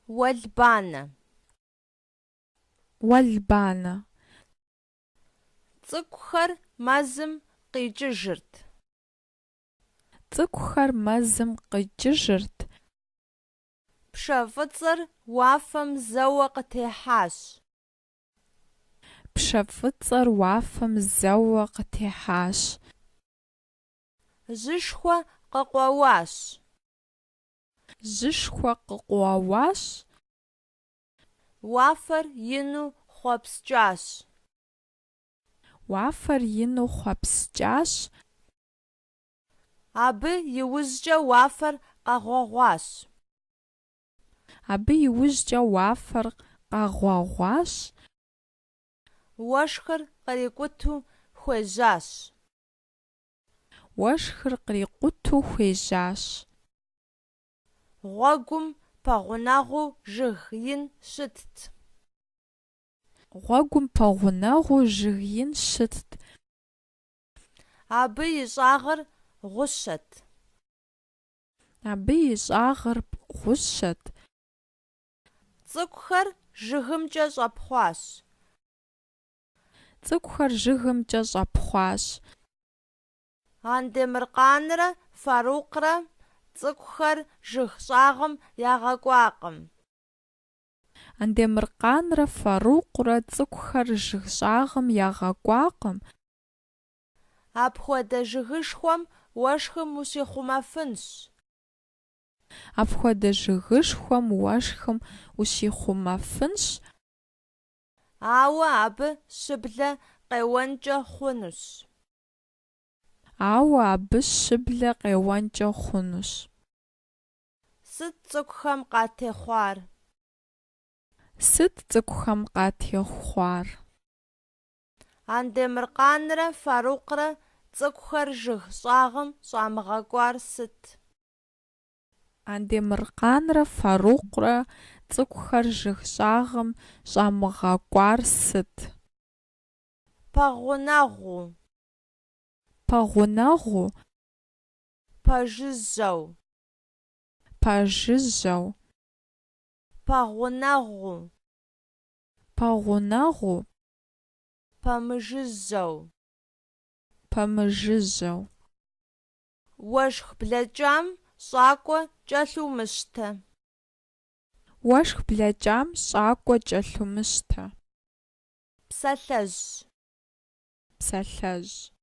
Уэлбанэ. Уэлбанэ. Цӏыкӏухэр мэзым къикӏыжырт. Цӏыкӏухэр мэзым къикӏыжырт. Пшэ-фӏыцӏэр уафэм зэуэ къытехьащ. Пшэ-фӏыцӏэр уафэм зэуэ къытехьащ. Жьышхуэ къыкъуэуащ. Жьышхуэ къыкъуэуащ. Уафэр ину хъуэпскӏащ. Уафэр ину хъуэпскӏащ. Абы иужькӏэ уафэр къэгъуэгъуащ. Абы иужькӏэ уафэр къэгъуэгъуащ. Уэшхыр кърикъуту хуежьащ. Уэшхыр кърикъуту хуежьащ. Гъуэгум пэгъунэгъуу жыг ин щытт. Гъуэгум пэгъунэгъуу жыг ин щытт. Абы и щӏагъыр гъущэт. Абы и щӏагъыр гъущэт. Цӏыкӏухэр жыгымкӏэ щӏэпхъуащ. Цӏыкӏухэр жыгымкӏэ щӏэпхъуащ. Андемыркъанрэ Фарукърэ цӏыкӏухэр жыг щӏагъым ягъэкӏуакъым. Андемыркъанрэ Фарукърэ цӏыкӏухэр жыг щӏагъым ягъэкӏуакъым. Апхуэдэ жыгышхуэм уэшхым ущихъумэфынщ. Апхуэдэ жыгышхуэм уэшхым ущихъумэфынщ. Ауэ абы щыблэ къеуэнкӏэ хъунущ. Ауэ абы щыблэ къеуэнкӏэ хъунущ. Сыт цӏыкӏухэм къатехъуар? Сыт цӏыкӏухэм къатехъуар? Андемыркъанрэ Фарукърэ цӏыкӏухэр жыг щӏагъым щӏамыгъэкӏуар сыт? Андемыркъанрэ Фарукърэ цӏыкӏухэр жыг щӏагъым щӏамыгъэкӏуар сыт? Пэгъунэгъуу. Пэгъунэгъуу. Пэжыжьэу. Пэжыжьэу. Пэгъунэгъуу. Пэгъунэгъуу. Пэмыжыжьэу. Пэмыжыжьэу. Уэшх блэкӏам щӏакӏуэ кӏэлъумыщтэ. Уэшх блэкӏам щӏакӏуэ кӏэлъумыщтэ. Псэлъэжь. Псэлъэжь.